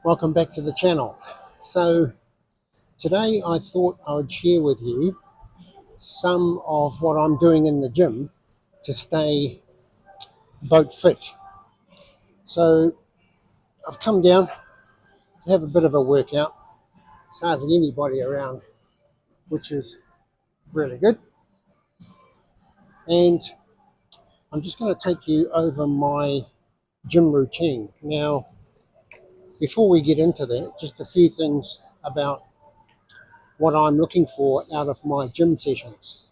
Welcome back to the channel. So today I thought I would share with you some of what I'm doing in the gym to stay boat fit. So I've come down to have a bit of a workout. There's hardly anybody around, which is really good. And I'm just going to take you over my gym routine. Now, before we get into that, just a few things about what I'm looking for out of my gym sessions.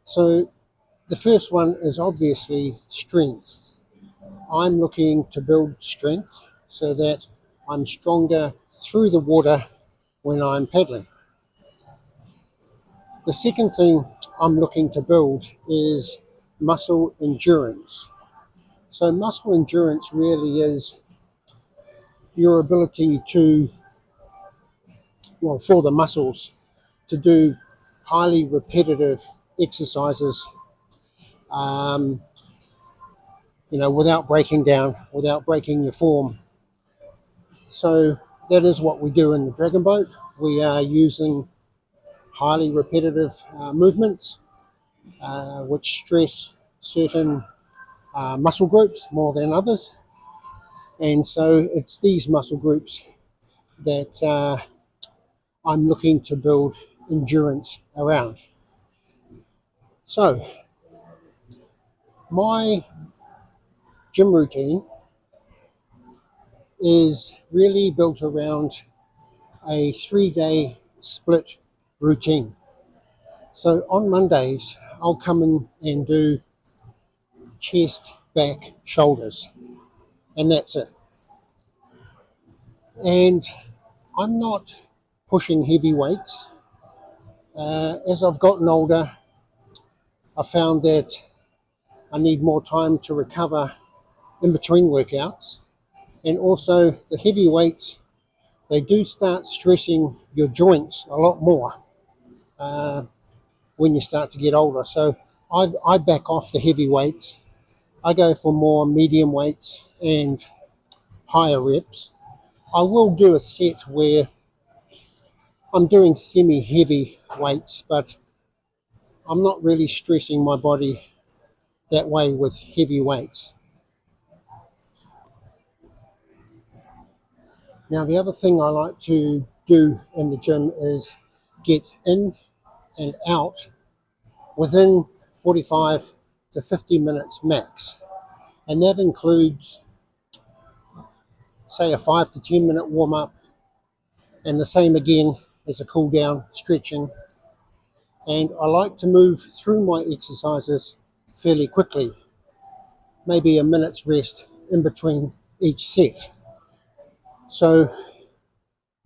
So the first one is obviously strength. I'm looking to build strength so that I'm stronger through the water when I'm paddling. The second thing I'm looking to build is muscle endurance. So muscle endurance really is your ability to, for the muscles, to do highly repetitive exercises, without breaking down, without breaking your form. So that is what we do in the Dragon Boat. We are using highly repetitive movements, which stress certain muscle groups more than others. And so it's these muscle groups that I'm looking to build endurance around. So my gym routine is really built around a 3-day split routine. So on Mondays, I'll come in and do chest, back, shoulders, and that's it. And I'm not pushing heavy weights. As I've gotten older, I found that I need more time to recover in between workouts. And also the heavy weights, they do start stressing your joints a lot more when you start to get older. So I back off the heavy weights. I go for more medium weights and higher reps. I will do a set where I'm doing semi-heavy weights, but I'm not really stressing my body that way with heavy weights. Now, the other thing I like to do in the gym is get in and out within 45 to 50 minutes max. And that includes, say, a 5 to 10 minute warm up, and the same again as a cool down, stretching. And I like to move through my exercises fairly quickly, maybe a minute's rest in between each set. So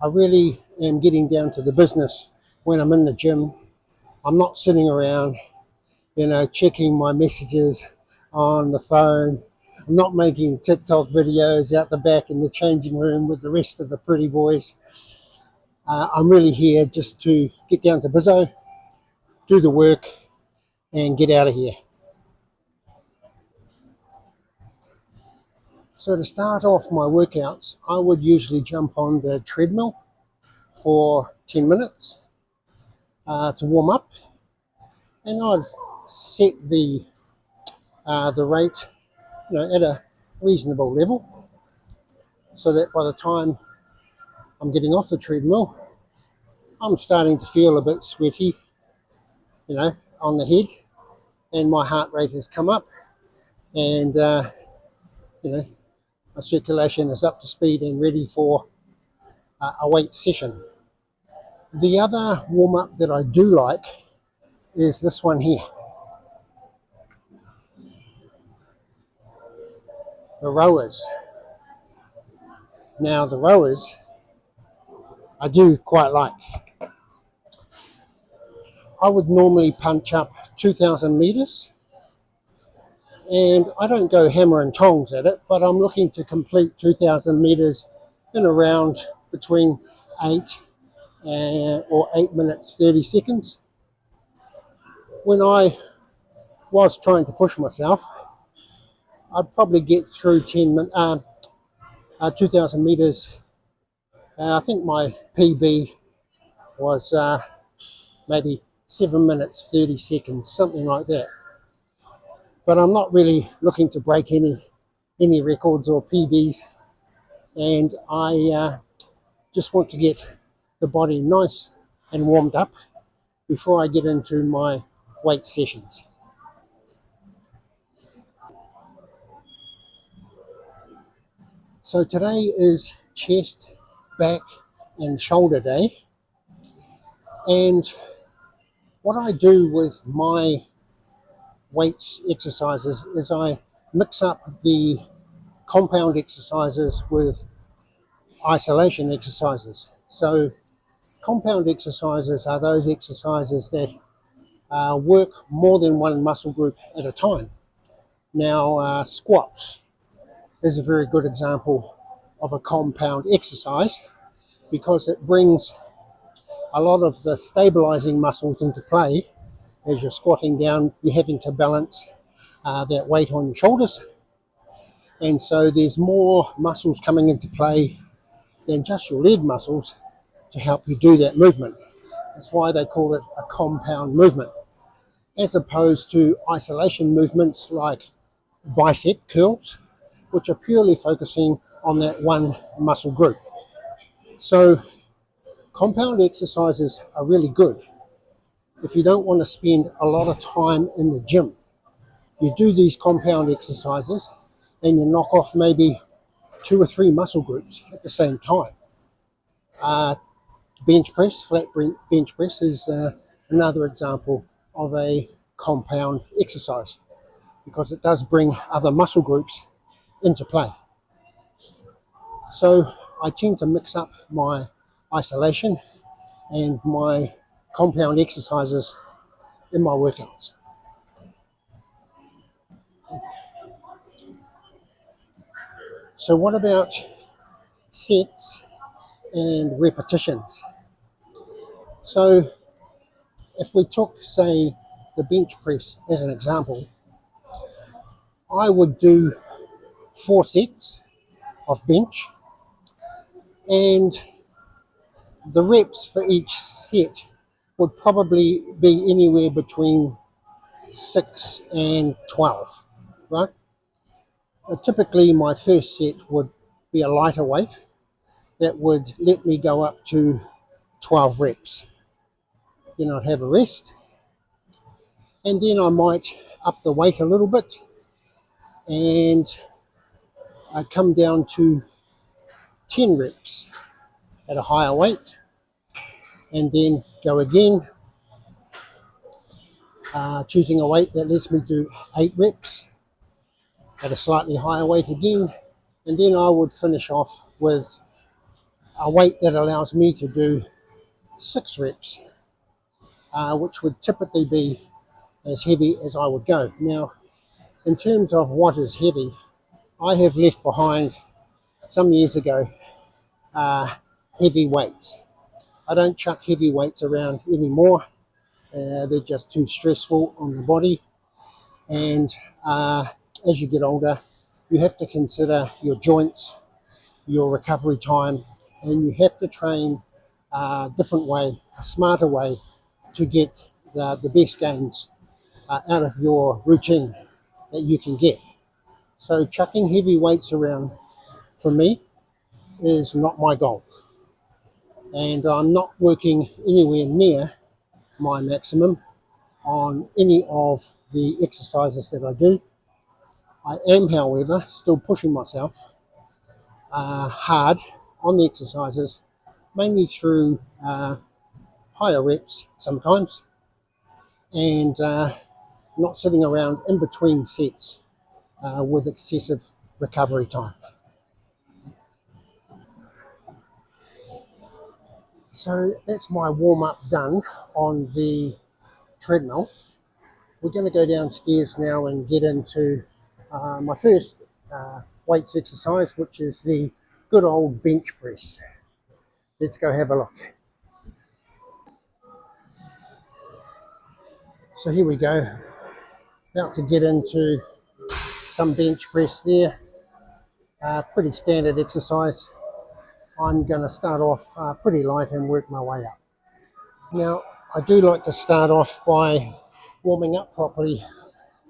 I really am getting down to the business when I'm in the gym. I'm not sitting around, checking my messages on the phone. I'm not making TikTok videos out the back in the changing room with the rest of the pretty boys. I'm really here just to get down to bizzo, do the work, and get out of here. So to start off my workouts, I would usually jump on the treadmill for 10 minutes to warm up, and I'd set the rate at a reasonable level so that by the time I'm getting off the treadmill, I'm starting to feel a bit sweaty, on the head, and my heart rate has come up, and my circulation is up to speed and ready for a weight session. The other warm-up that I do like is this one here, the rowers. Now the rowers I do quite like. I would normally punch up 2,000 meters, and I don't go hammer and tongs at it, but I'm looking to complete 2,000 meters in around between 8 or 8 minutes 30 seconds. When I was trying to push myself, I'd probably get through 2,000 meters. I think my PB was maybe 7 minutes 30 seconds, something like that. But I'm not really looking to break any records or PBs, and I just want to get the body nice and warmed up before I get into my weight sessions. So today is chest, back and shoulder day, and what I do with my weights exercises is I mix up the compound exercises with isolation exercises. So compound exercises are those exercises that work more than one muscle group at a time. Now, squats is a very good example of a compound exercise because it brings a lot of the stabilizing muscles into play. As you're squatting down, you're having to balance that weight on your shoulders, and so there's more muscles coming into play than just your leg muscles to help you do that movement. That's why they call it a compound movement, as opposed to isolation movements like bicep curls, which are purely focusing on that one muscle group. So compound exercises are really good if you don't want to spend a lot of time in the gym. You do these compound exercises and you knock off maybe 2 or 3 muscle groups at the same time. Bench press, flat bench press is another example of a compound exercise because it does bring other muscle groups into play. So I tend to mix up my isolation and my compound exercises in my workouts. So what about sets and repetitions? So if we took, say, the bench press as an example, I would do 4 sets of bench, and the reps for each set would probably be anywhere between 6 and 12, right? Typically my first set would be a lighter weight that would let me go up to 12 reps. Then I'd have a rest, and then I might up the weight a little bit, and I'd come down to 10 reps at a higher weight, and then go again, choosing a weight that lets me do 8 reps at a slightly higher weight again, and then I would finish off with a weight that allows me to do 6 reps, which would typically be as heavy as I would go. Now, in terms of what is heavy, I have left behind some years ago heavy weights. I don't chuck heavy weights around anymore. They're just too stressful on the body, and as you get older, you have to consider your joints, your recovery time, and you have to train a different way, a smarter way, to get the best gains out of your routine that you can get. So chucking heavy weights around for me is not my goal, and I'm not working anywhere near my maximum on any of the exercises that I do. I am, however, still pushing myself hard on the exercises, mainly through higher reps sometimes, and not sitting around in between sets with excessive recovery time. So that's my warm-up done on the treadmill. We're going to go downstairs now and get into my first weights exercise, which is the good old bench press. Let's go have a look. So here we go, about to get into some bench press there. Pretty standard exercise. I'm going to start off pretty light and work my way up. Now, I do like to start off by warming up properly,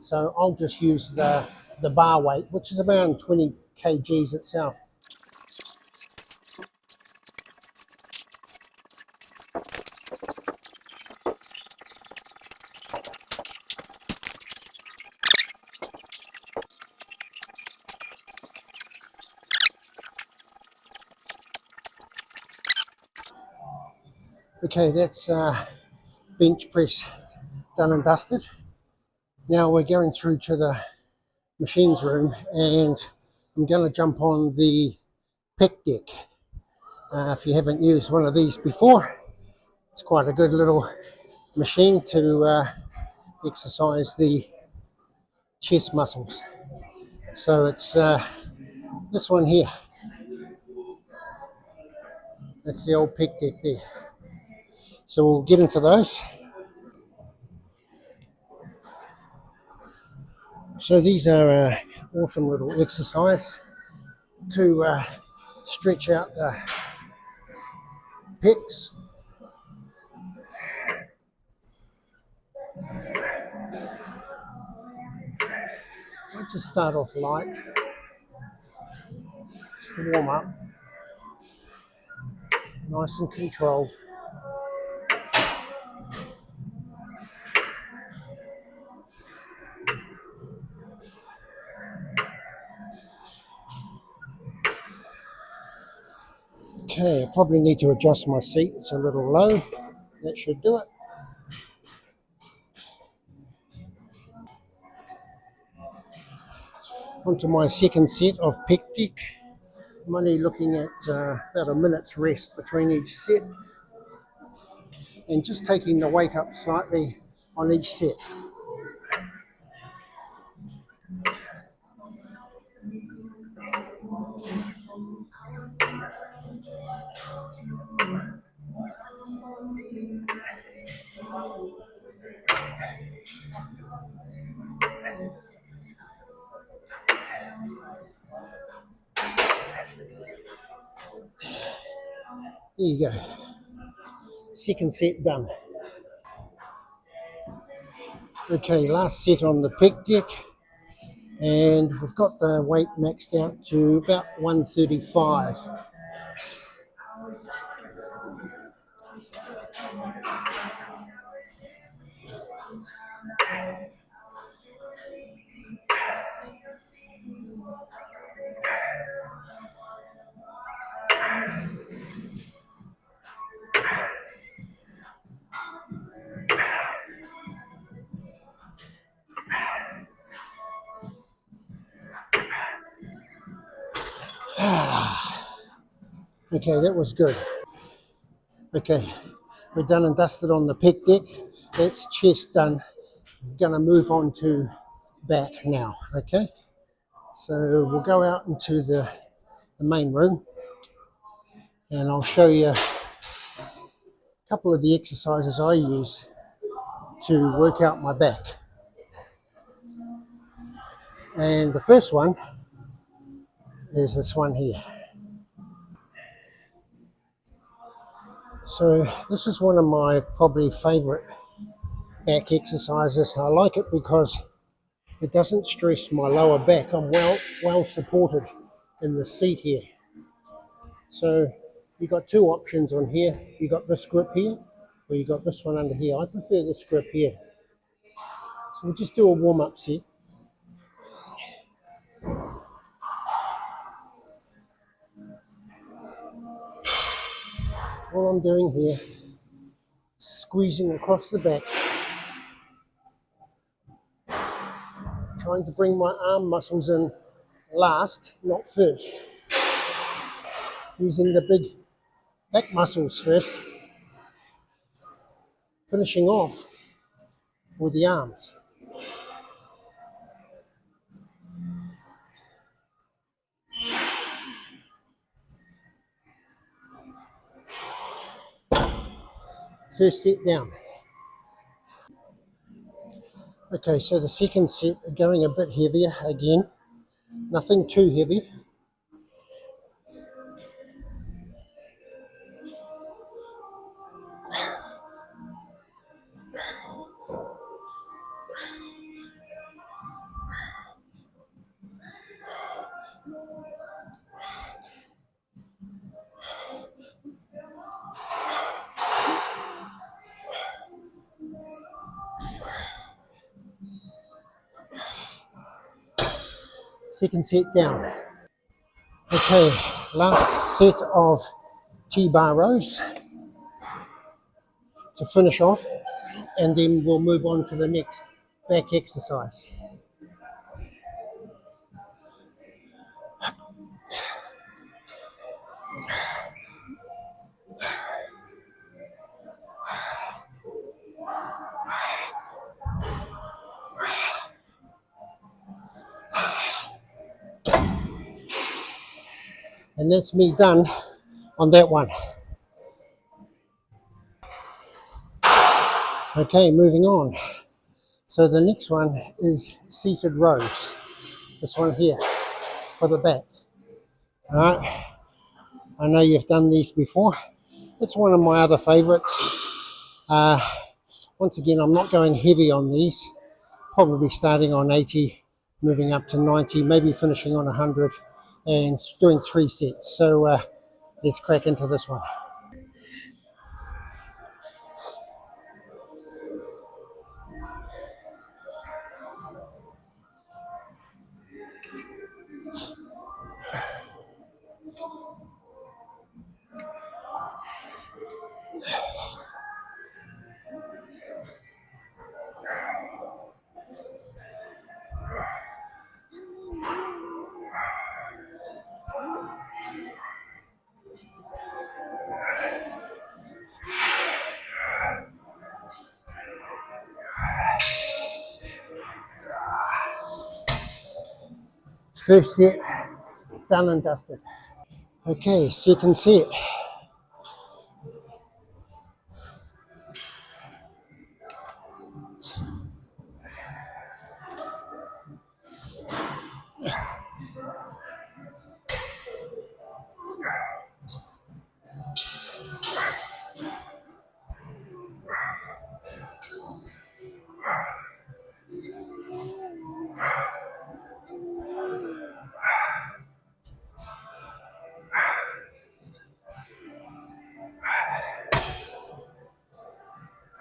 so I'll just use the bar weight, which is around 20 kgs itself. Okay, that's bench press done and dusted. Now we're going through to the machines room, and I'm going to jump on the Pec Deck. If you haven't used one of these before, it's quite a good little machine to exercise the chest muscles. So it's this one here. That's the old Pec Deck there. So we'll get into those. So these are awesome little exercise to stretch out the pecs. Let's just start off light, just to warm up, nice and controlled. Okay, I probably need to adjust my seat, it's a little low. That should do it. Onto my second set of Pec Deck. I'm only looking at about a minute's rest between each set, and just taking the weight up slightly on each set. There you go. Second set done. Okay, last set on the Pec Deck, and we've got the weight maxed out to about 135. Okay, that was good. Okay, we're done and dusted on the Pec Deck. That's chest done. I'm going to move on to back now, okay? So we'll go out into the main room, and I'll show you a couple of the exercises I use to work out my back. And the first one is this one here. So this is one of my probably favorite back exercises. I like it because it doesn't stress my lower back. I'm well supported in the seat here. So you've got two options on here. You've got this grip here, or you've got this one under here. I prefer this grip here. So we'll just do a warm-up set. All I'm doing here is squeezing across the back, trying to bring my arm muscles in last, not first. Using the big back muscles first, finishing off with the arms. First set down. Okay, so the second set, going a bit heavier again. Nothing too heavy. second set down. Okay, last set of T-bar rows to finish off, and then we'll move on to the next back exercise. And that's me done on that one. Okay, moving on. So the next one is seated rows. This one here for the back. All right, I know you've done these before. It's one of my other favorites. Once again, I'm not going heavy on these. Probably starting on 80, moving up to 90, maybe finishing on 100, and doing 3 sets. So let's crack into this one. First set, done and dusted. Okay, second set.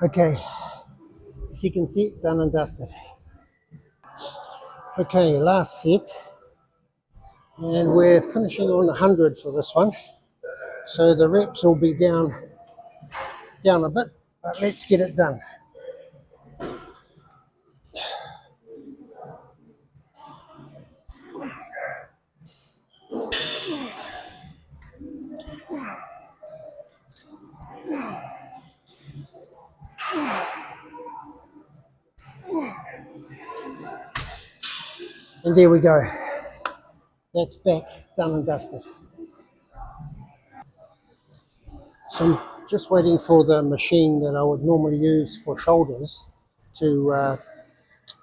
Okay, second set, done and dusted. Okay, last set. And we're finishing on 100 for this one. So the reps will be down a bit, but let's get it done. And there we go. That's back, done and dusted. So I'm just waiting for the machine that I would normally use for shoulders to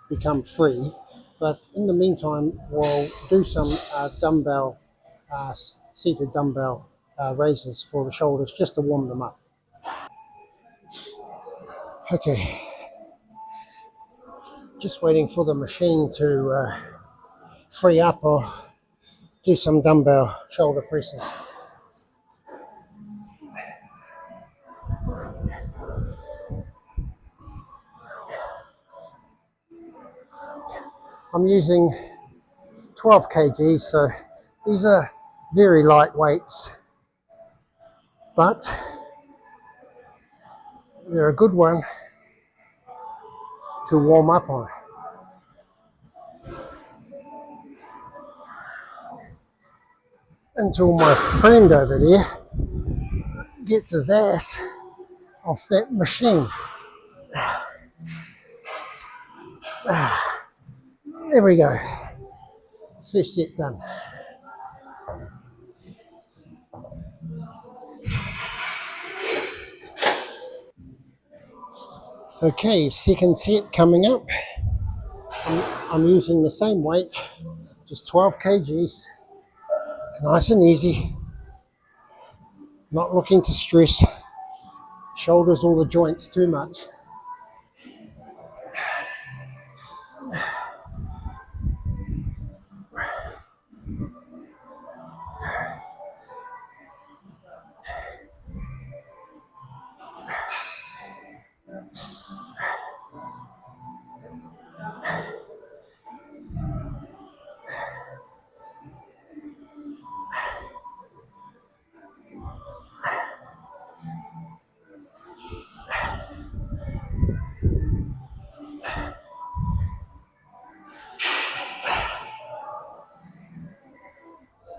become free. But in the meantime, we'll do some dumbbell, seated dumbbell raises for the shoulders just to warm them up. Okay, just waiting for the machine to free up or do some dumbbell shoulder presses. I'm using 12 kgs, so these are very light weights, but they're a good one to warm up on. Until my friend over there gets his ass off that machine. There we go. First set done. Okay, second set coming up. I'm using the same weight, just 12 kgs. Nice and easy. Not looking to stress shoulders or the joints too much.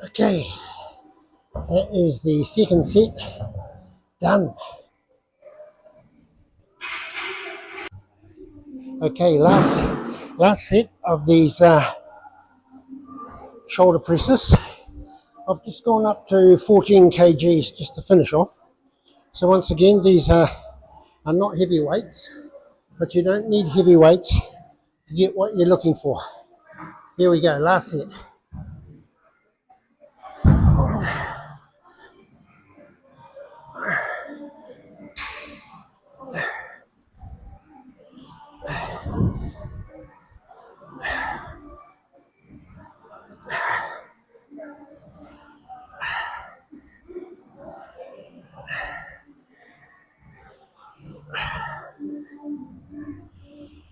Okay, that is the second set done. Okay, last set of these shoulder presses. I've just gone up to 14 kgs just to finish off. So once again, these are not heavy weights, but you don't need heavy weights to get what you're looking for. Here we go, last set.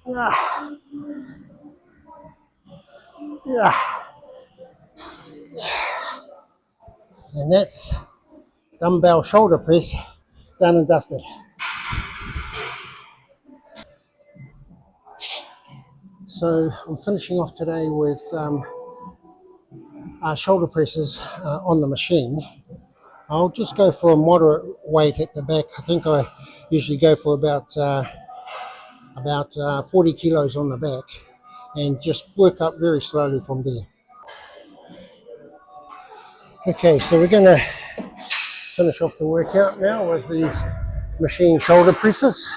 Yeah, yeah. And that's dumbbell shoulder press done and dusted. So I'm finishing off today with shoulder presses on the machine. I'll just go for a moderate weight at the back. I think I usually go for about 40 kilos on the back and just work up very slowly from there. Okay, so we're going to finish off the workout now with these machine shoulder presses.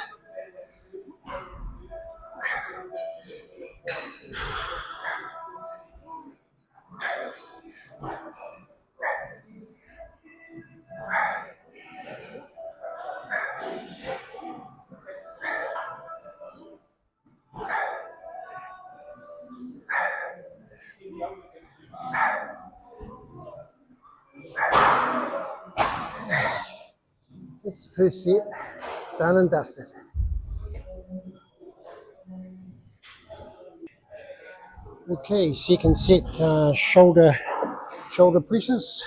That's the first set, done and dusted. Okay, second set, shoulder presses.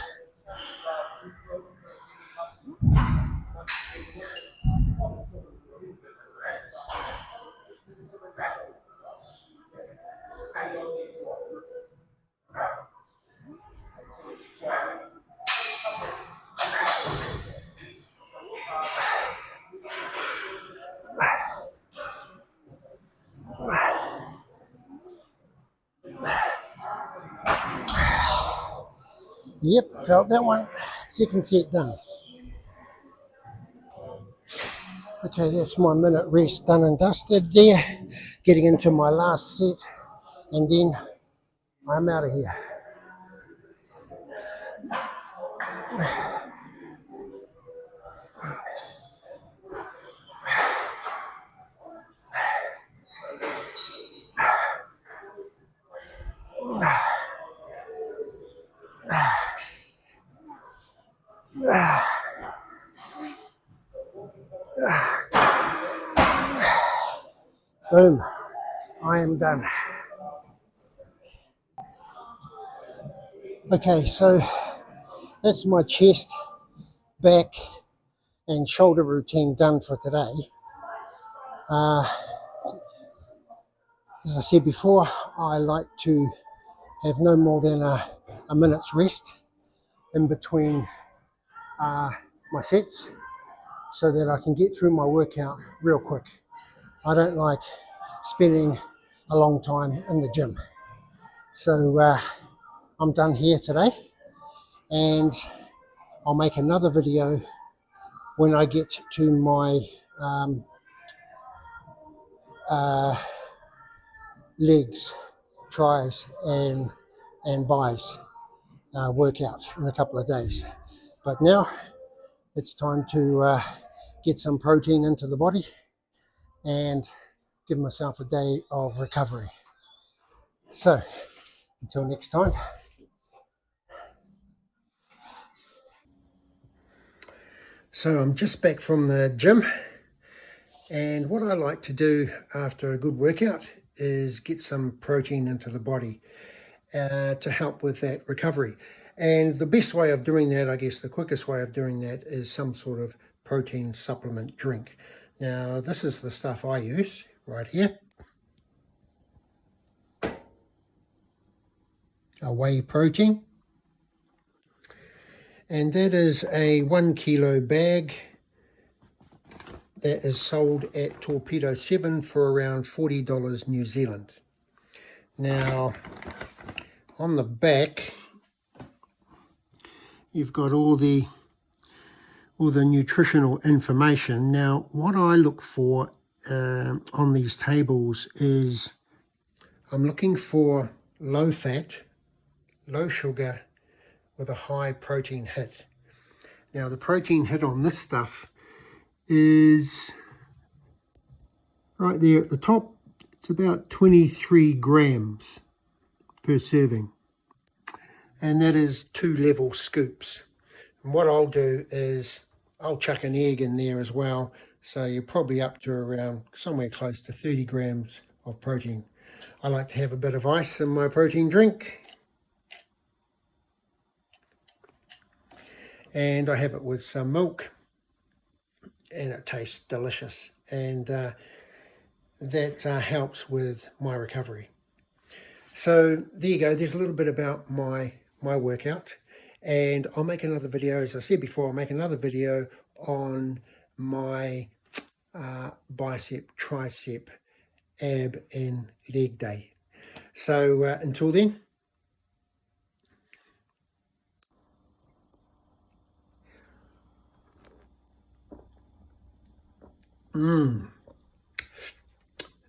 Yep, felt that one. Second set done. Okay, that's my minute rest done and dusted there. Getting into my last set, and then I'm out of here. Boom, I am done. Okay, so that's my chest, back, and shoulder routine done for today. As I said before, I like to have no more than a minute's rest in between my sets so that I can get through my workout real quick. I don't like spending a long time in the gym. So I'm done here today, and I'll make another video when I get to my legs, tries, and buys workout in a couple of days. But now it's time to get some protein into the body and give myself a day of recovery. So until next time. So I'm just back from the gym, and what I like to do after a good workout is get some protein into the body to help with that recovery. And the best way of doing that, I guess the quickest way of doing that, is some sort of protein supplement drink. Now, this is the stuff I use right here. A whey protein. and that is a 1 kilo bag that is sold at Torpedo 7 for around $40 New Zealand. Now, on the back, you've got all the nutritional information. Now, what I look for on these tables is I'm looking for low fat, low sugar, with a high protein hit. Now, the protein hit on this stuff is right there at the top. It's about 23 grams per serving, and that is 2 level scoops. And what I'll do is I'll chuck an egg in there as well, so you're probably up to around somewhere close to 30 grams of protein. I like to have a bit of ice in my protein drink, and I have it with some milk, and it tastes delicious, and that helps with my recovery. So there you go, there's a little bit about my workout, and I'll make another video. As I said before, I'll make another video on my bicep, tricep, ab and leg day. So until then,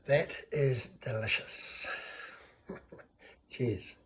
that is delicious. Cheers.